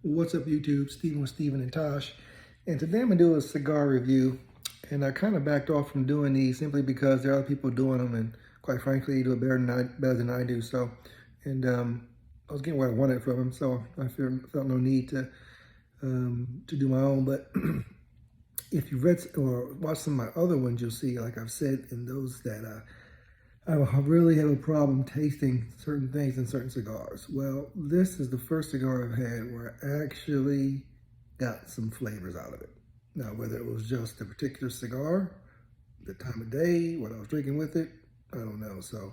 What's up, YouTube? Steven with Steven and Tosh. And today I'm going to do a cigar review. And I kind of backed off from doing these simply because there are other people doing them. And quite frankly, they do it better than I do. So, and I was getting what I wanted from them. So I felt no need to do my own. But if you've read or watched some of my other ones, you'll see, like I've said in those, that I really have a problem tasting certain things in certain cigars. Well, this is the first cigar I've had where I actually got some flavors out of it. Now, whether it was just a particular cigar, the time of day, what I was drinking with it, I don't know. So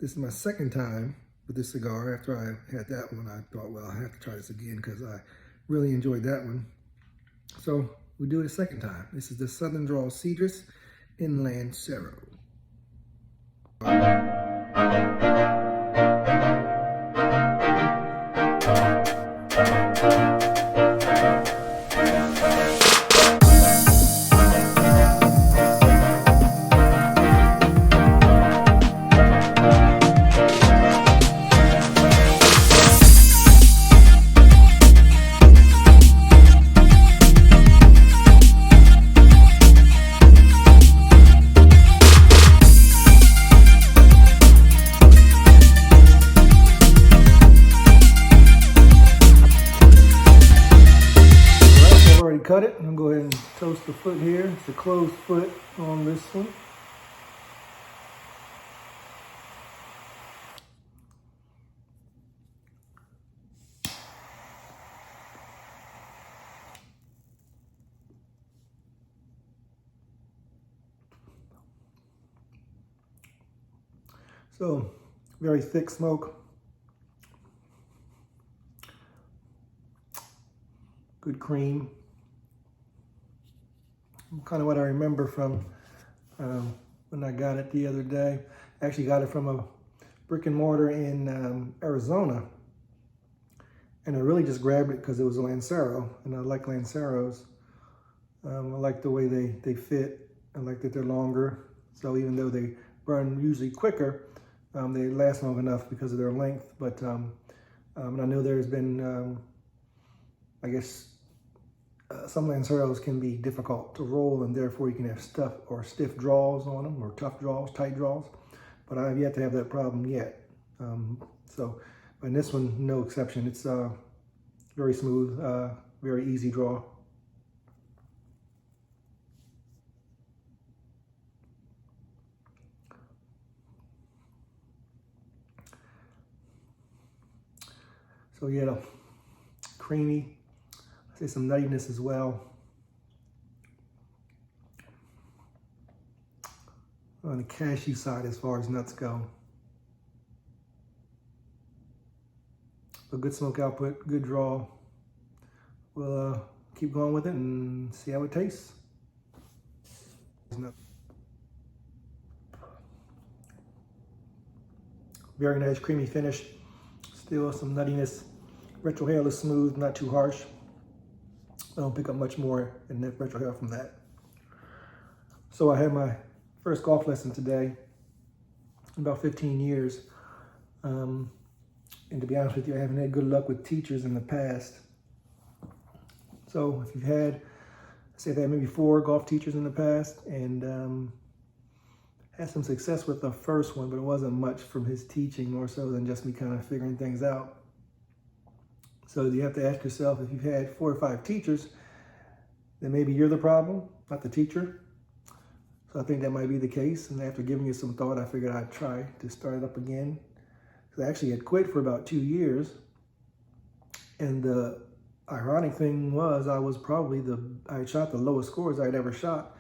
this is my second time with this cigar. After I had that one, I thought, well, I have to try this again because I really enjoyed that one. So we do it a second time. This is the Southern Draw Cedrus in Lancero. Cut it. I'm going to go ahead and toast the foot here. It's a closed foot on this one. So, very thick smoke. Good cream. Kind of what I remember from when I got it the other day. I actually got it from a brick and mortar in Arizona. And I really just grabbed it because it was a Lancero, and I like Lanceros. I like the way they fit. I like that they're longer. So even though they burn usually quicker, they last long enough because of their length. But and I know there's been, I guess, some Lanceros can be difficult to roll, and therefore you can have stiff draws on them, or tough draws, tight draws. But I've yet to have that problem yet. But in this one, no exception. It's very smooth, very easy draw. So yeah, creamy. I say some nuttiness as well. On the cashew side as far as nuts go. A good smoke output, good draw. We'll keep going with it and see how it tastes. Very nice creamy finish. Still some nuttiness. Retrohale is smooth, not too harsh. I don't pick up much more in that retrohale from that. So I had my first golf lesson today in about 15 years. And to be honest with you, I haven't had good luck with teachers in the past. So if you've had, say I've had maybe 4 golf teachers in the past, and had some success with the first one, but it wasn't much from his teaching, more so than just me kind of figuring things out. So you have to ask yourself, if you've had 4 or 5 teachers, then maybe you're the problem, not the teacher. So I think that might be the case. And after giving it some thought, I figured I'd try to start it up again. Because I actually had quit for about 2 years. And the ironic thing was, I had shot the lowest scores I'd ever shot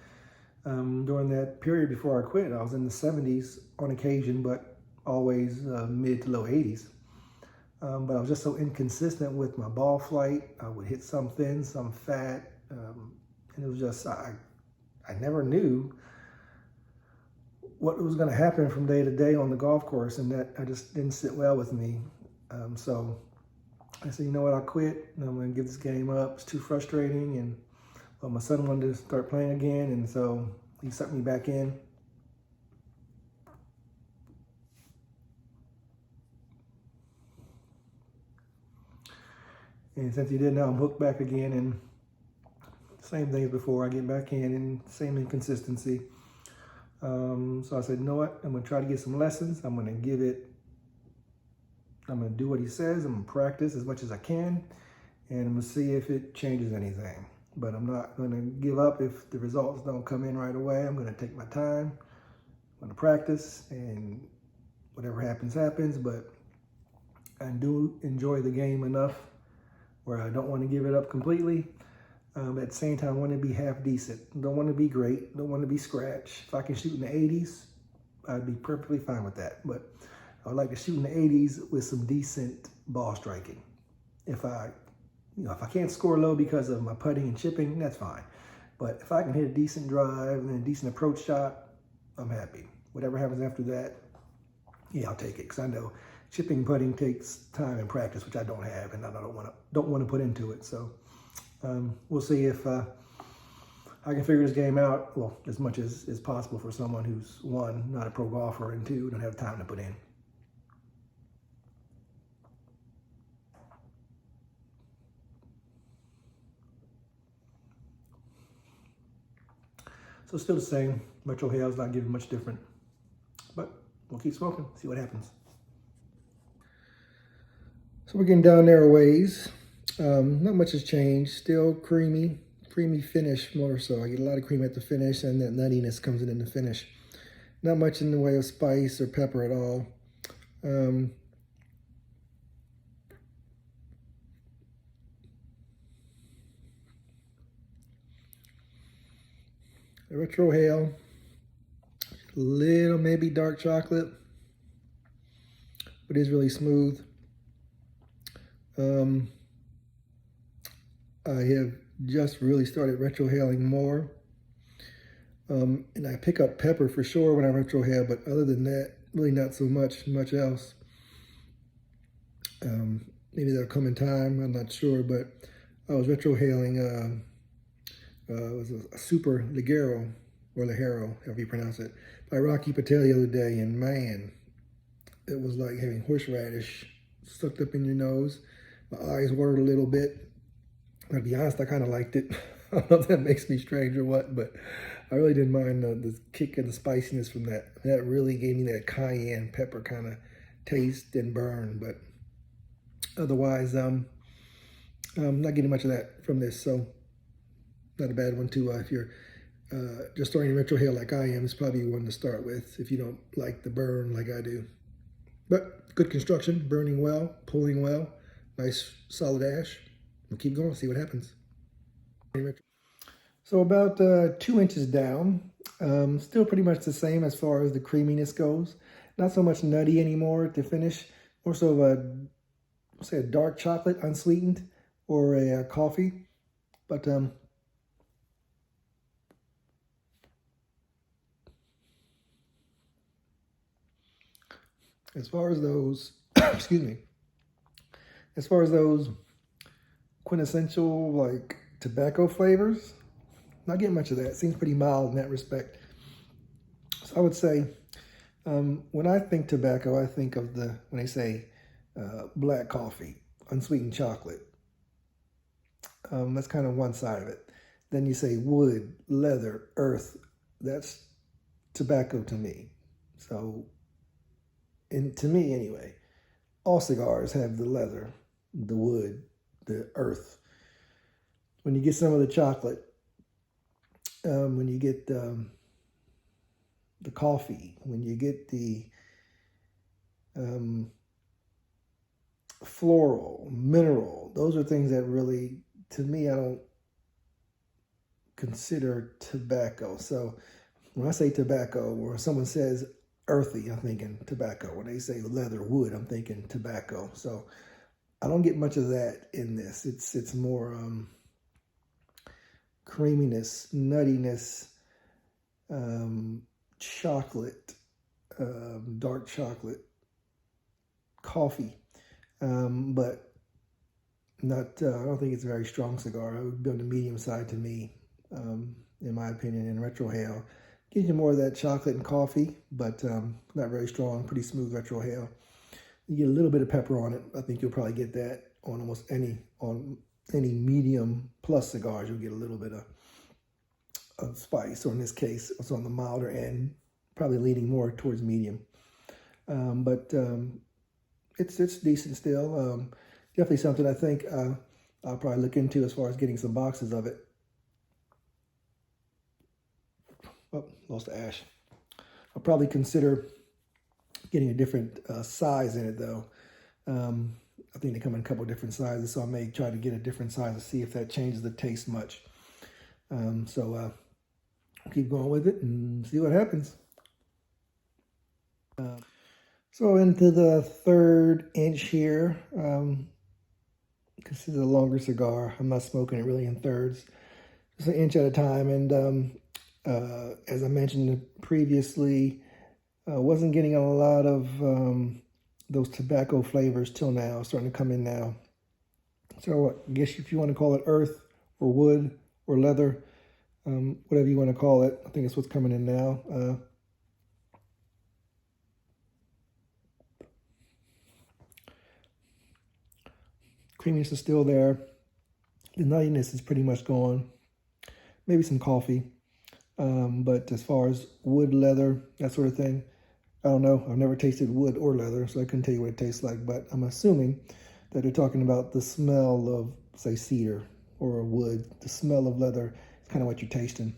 during that period before I quit. I was in the 70s on occasion, but always mid to low 80s. But I was just so inconsistent with my ball flight. I would hit some thin, some fat, and it was just, I never knew what was going to happen from day to day on the golf course, and that I just didn't sit well with me. So I said, you know what, I'll quit, and I'm going to give this game up. It's too frustrating, and well, my son wanted to start playing again, and so he sucked me back in. And since he did, now I'm hooked back again, and same thing as before. I get back in and same inconsistency. So I said, you know what? I'm going to try to get some lessons. I'm going to do what he says. I'm going to practice as much as I can, and I'm going to see if it changes anything. But I'm not going to give up if the results don't come in right away. I'm going to take my time. I'm going to practice, and whatever happens, happens. But I do enjoy the game enough where I don't want to give it up completely. At the same time, I want to be half decent. Don't want to be great. Don't want to be scratch. If I can shoot in the 80s, I'd be perfectly fine with that. But I would like to shoot in the 80s with some decent ball striking. If I can't score low because of my putting and chipping, that's fine. But if I can hit a decent drive and a decent approach shot, I'm happy. Whatever happens after that, yeah, I'll take it. Because I know chipping and putting takes time and practice, which I don't have, and I don't want to put into it. So we'll see if I can figure this game out, well, as much as is possible for someone who's, one, not a pro golfer, and two, don't have time to put in. So still the same. Retrohal's not giving much different, but we'll keep smoking, see what happens. So we're getting down there a ways. Not much has changed. Still creamy finish more so. I get a lot of cream at the finish, and that nuttiness comes in the finish. Not much in the way of spice or pepper at all. The Retrohale, little maybe dark chocolate, but it's really smooth. I have just really started retrohaling more. And I pick up pepper for sure when I retrohale, but other than that, really not so much else. Maybe that'll come in time, I'm not sure, but I was retrohaling, it was a Super Ligero, or Ligero, however you pronounce it, by Rocky Patel the other day, and man, it was like having horseradish sucked up in your nose. My eyes watered a little bit. To be honest, I kind of liked it. I don't know if that makes me strange or what, but I really didn't mind the kick and the spiciness from that. That really gave me that cayenne pepper kind of taste and burn, but otherwise, I'm not getting much of that from this, so not a bad one to, if you're just starting to retrohale like I am, it's probably one to start with if you don't like the burn like I do. But good construction, burning well, pulling well, nice solid ash. We'll keep going, see what happens. So about 2 inches down, still pretty much the same as far as the creaminess goes. Not so much nutty anymore to finish, more so of say a dark chocolate, unsweetened, or a coffee. But as far as those, excuse me, as far as those quintessential like tobacco flavors, not getting much of that. It seems pretty mild in that respect. So I would say, when I think tobacco, I think of when they say black coffee, unsweetened chocolate. That's kind of one side of it. Then you say wood, leather, earth. That's tobacco to me. So, to me anyway, all cigars have the leather, the wood, the earth. When you get some of the chocolate, when you get the coffee, when you get the floral, mineral, those are things that really, to me, I don't consider tobacco. So when I say tobacco, or someone says earthy, I'm thinking tobacco. When they say leather, wood, I'm thinking tobacco. So I don't get much of that in this. It's more creaminess, nuttiness, chocolate, dark chocolate, coffee, but not. I don't think it's a very strong cigar. It would be on the medium side to me, in my opinion. In retrohale, gives you more of that chocolate and coffee, but not very strong. Pretty smooth retrohale. You get a little bit of pepper on it. I think you'll probably get that. on any medium plus cigars, you'll get a little bit of spice. Or in this case, it's on the milder end, probably leaning more towards medium. But it's decent still. Definitely something I think I'll probably look into as far as getting some boxes of it. Oh, lost the ash. I'll probably consider getting a different size in it though. I think they come in a couple different sizes, so I may try to get a different size to see if that changes the taste much. So I'll keep going with it and see what happens. So into the 3rd inch here. This is a longer cigar. I'm not smoking it really in thirds. Just an inch at a time. And as I mentioned previously, wasn't getting a lot of those tobacco flavors till now, starting to come in now. So I guess if you want to call it earth or wood or leather, whatever you want to call it, I think it's what's coming in now. Creaminess is still there. The nuttiness is pretty much gone. Maybe some coffee. But as far as wood, leather, that sort of thing, I don't know. I've never tasted wood or leather, so I couldn't tell you what it tastes like. But I'm assuming that they're talking about the smell of, say, cedar or wood. The smell of leather is kind of what you're tasting.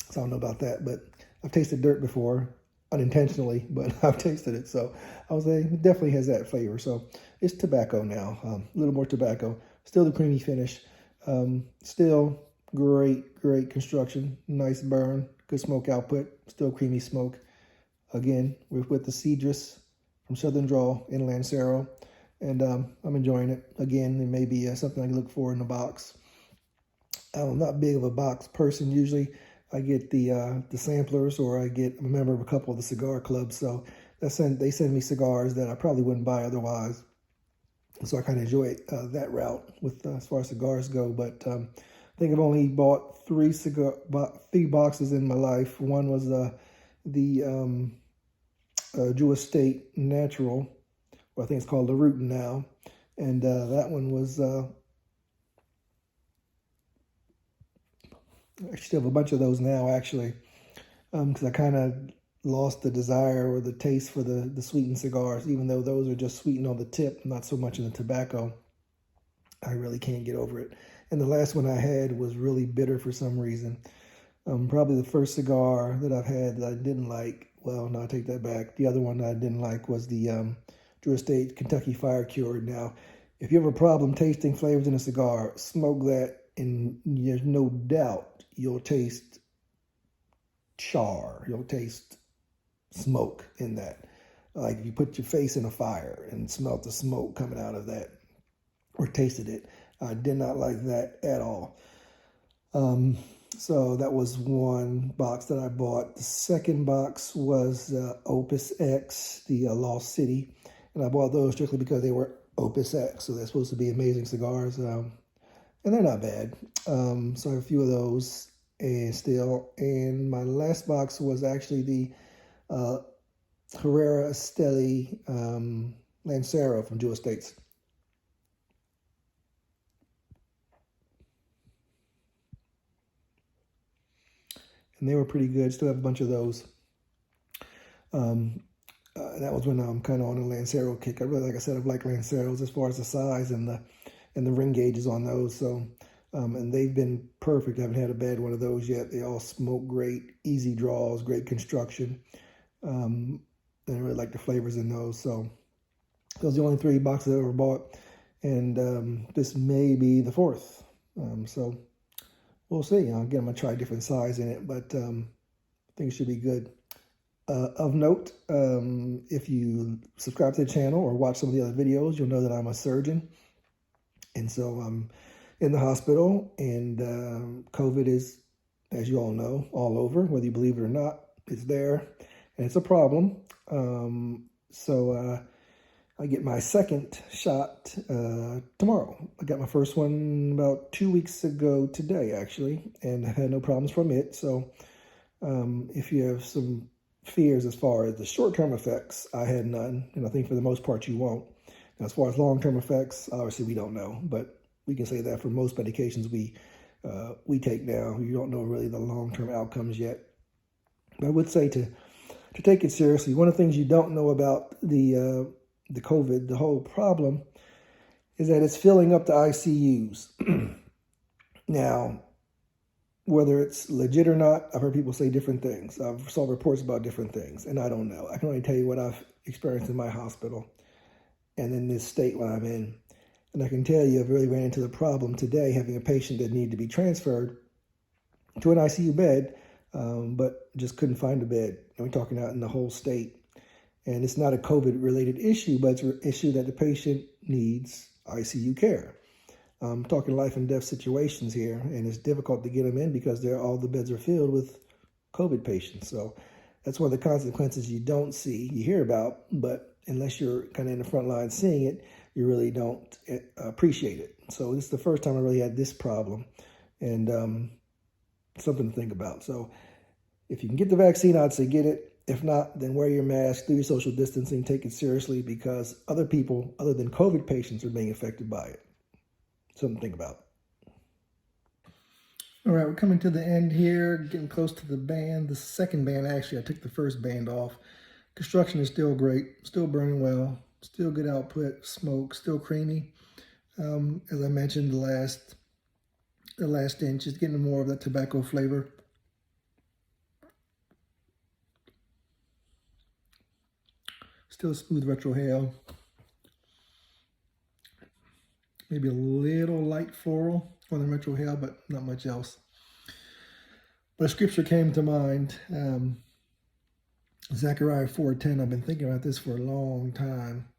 So I don't know about that, but I've tasted dirt before, unintentionally, but I've tasted it. So I would say it definitely has that flavor. So it's tobacco now, a little more tobacco. Still the creamy finish. Still great construction. Nice burn, good smoke output. Still creamy smoke. Again, with the Cedrus from Southern Draw in Lancero. And I'm enjoying it. Again, it may be something I can look for in the box. I'm not big of a box person usually. I get the samplers, or I get a member of a couple of the cigar clubs. So they send me cigars that I probably wouldn't buy otherwise. So I kind of enjoy that route with as far as cigars go. But I think I've only bought three boxes in my life. One was the Drew Estate Natural, or I think it's called LaRutin now. And that one was, I still have a bunch of those now, actually, because I kind of lost the desire or the taste for the sweetened cigars, even though those are just sweetened on the tip, not so much in the tobacco. I really can't get over it. And the last one I had was really bitter for some reason. Probably the first cigar that I've had that I didn't like, well, no, I take that back. The other one that I didn't like was the Drew Estate Kentucky Fire Cured. Now, if you have a problem tasting flavors in a cigar, smoke that, and there's no doubt you'll taste char. You'll taste smoke in that. Like if you put your face in a fire and smelt the smoke coming out of that, or tasted it. I did not like that at all. So that was one box that I bought. The second box was Opus X, the Lost City. And I bought those strictly because they were Opus X. So they're supposed to be amazing cigars. And they're not bad. So I have a few of those and still. And my last box was actually the Herrera Esteli Lancero from Drew Estates. And they were pretty good. Still have a bunch of those. That was when I'm kind of on a Lancero kick. I really, like I said, I like Lanceros as far as the size and the ring gauges on those. So, and they've been perfect. I haven't had a bad one of those yet. They all smoke great, easy draws, great construction. And I really like the flavors in those. So those are the only three boxes I ever bought. And this may be the fourth. So we'll see. Again, I'm going to try a different size in it, but I think it should be good. Of note, if you subscribe to the channel or watch some of the other videos, you'll know that I'm a surgeon. And so I'm in the hospital, and COVID is, as you all know, all over, whether you believe it or not. It's there, and it's a problem. So I get my second shot tomorrow. I got my first one about 2 weeks ago today, actually, and I had no problems from it. So if you have some fears as far as the short-term effects, I had none, and I think for the most part you won't. As far as long-term effects, obviously we don't know, but we can say that for most medications we take now, you don't know really the long-term outcomes yet. But I would say to take it seriously. One of the things you don't know about the COVID, the whole problem, is that it's filling up the ICUs. Now, whether it's legit or not, I've heard people say different things. I've saw reports about different things, and I don't know. I can only tell you what I've experienced in my hospital and in this state where I'm in. And I can tell you I've really ran into the problem today having a patient that needed to be transferred to an ICU bed, but just couldn't find a bed. And we're talking out in the whole state. And it's not a COVID-related issue, but it's an issue that the patient needs ICU care. I'm talking life and death situations here, and it's difficult to get them in because all the beds are filled with COVID patients. So that's one of the consequences you don't see, you hear about, but unless you're kind of in the front line seeing it, you really don't appreciate it. So this is the first time I really had this problem, and something to think about. So if you can get the vaccine, I'd say get it. If not, then wear your mask, do your social distancing, take it seriously, because other people, other than COVID patients, are being affected by it. Something to think about. All right, we're coming to the end here, getting close to the band. The second band, actually, I took the first band off. Construction is still great, still burning well, still good output, smoke, still creamy. As I mentioned, the last inch is getting more of that tobacco flavor. Still smooth retrohale. Maybe a little light floral on the retrohale, but not much else. But a scripture came to mind. Zechariah 4:10. I've been thinking about this for a long time.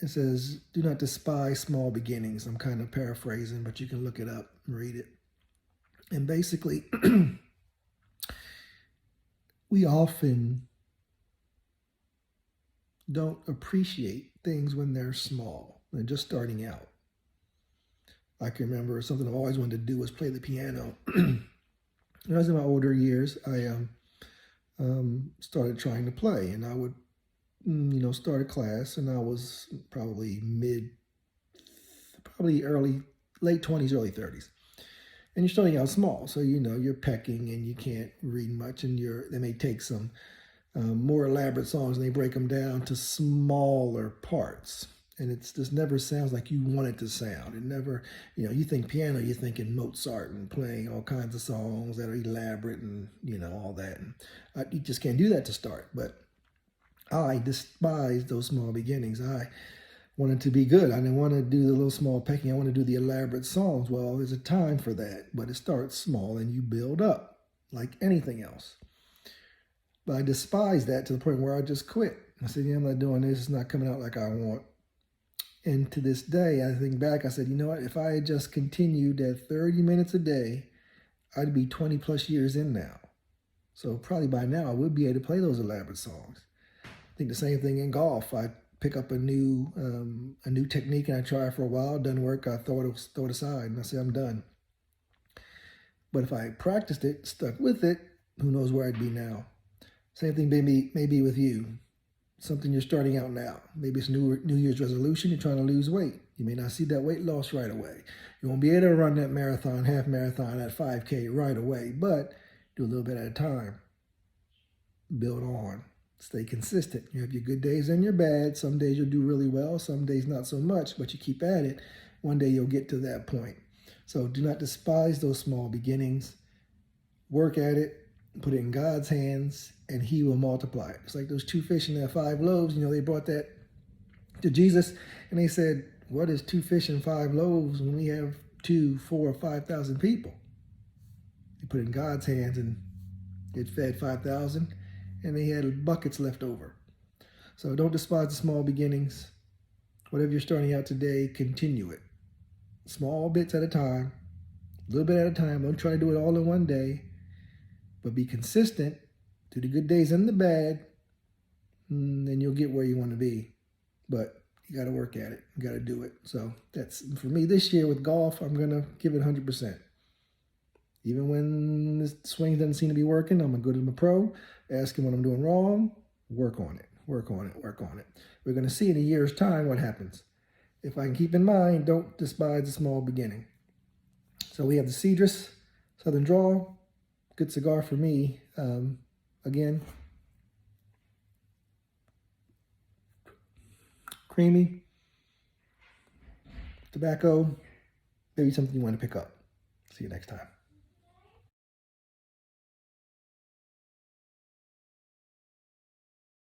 It says, "Do not despise small beginnings." I'm kind of paraphrasing, but you can look it up and read it. And basically, we often don't appreciate things when they're small and just starting out. I can remember something I've always wanted to do was play the piano. When I was in my older years, I started trying to play, and I would, start a class, and I was probably late 20s, early 30s. And you're starting out small, so you're pecking and you can't read much, and they may take some more elaborate songs and they break them down to smaller parts. And it just never sounds like you want it to sound. It never, you think piano, you're thinking Mozart and playing all kinds of songs that are elaborate and, all that. And you just can't do that to start. But I despised those small beginnings. I wanted to be good. I didn't want to do the little small pecking. I want to do the elaborate songs. Well, there's a time for that, but it starts small and you build up like anything else. But I despised that to the point where I just quit. I said, I'm not doing this. It's not coming out like I want. And to this day, I think back, I said, if I had just continued at 30 minutes a day, I'd be 20 plus years in now. So probably by now I would be able to play those elaborate songs. I think the same thing in golf. I pick up a new technique and I try it for a while. It doesn't work. I throw it aside and I say I'm done. But if I practiced it, stuck with it, who knows where I'd be now. Same thing maybe with you. Something you're starting out now. Maybe it's New Year's resolution. You're trying to lose weight. You may not see that weight loss right away. You won't be able to run that marathon, half marathon, that 5K right away, but do a little bit at a time. Build on. Stay consistent. You have your good days and your bad. Some days you'll do really well. Some days not so much, but you keep at it. One day you'll get to that point. So do not despise those small beginnings. Work at it. Put it in God's hands, and he will multiply it. It's like those 2 fish and their 5 loaves. They brought that to Jesus, and they said, what is 2 fish and 5 loaves when we have 2, 4, 5,000 people? They put it in God's hands, and it fed 5,000, and they had buckets left over. So don't despise the small beginnings. Whatever you're starting out today, continue it. Small bits at a time, a little bit at a time. Don't try to do it all in one day. But be consistent through the good days and the bad, then you'll get where you want to be. But you got to work at it. You got to do it. So that's, for me this year with golf, I'm going to give it 100%. Even when the swing doesn't seem to be working, I'm going to go to my pro, ask him what I'm doing wrong, work on it. Work on it, work on it. We're going to see in a year's time what happens. If I can keep in mind, don't despise the small beginning. So we have the Cedrus Southern Draw. Good cigar for me. Again, creamy. Tobacco, maybe something you want to pick up. See you next time.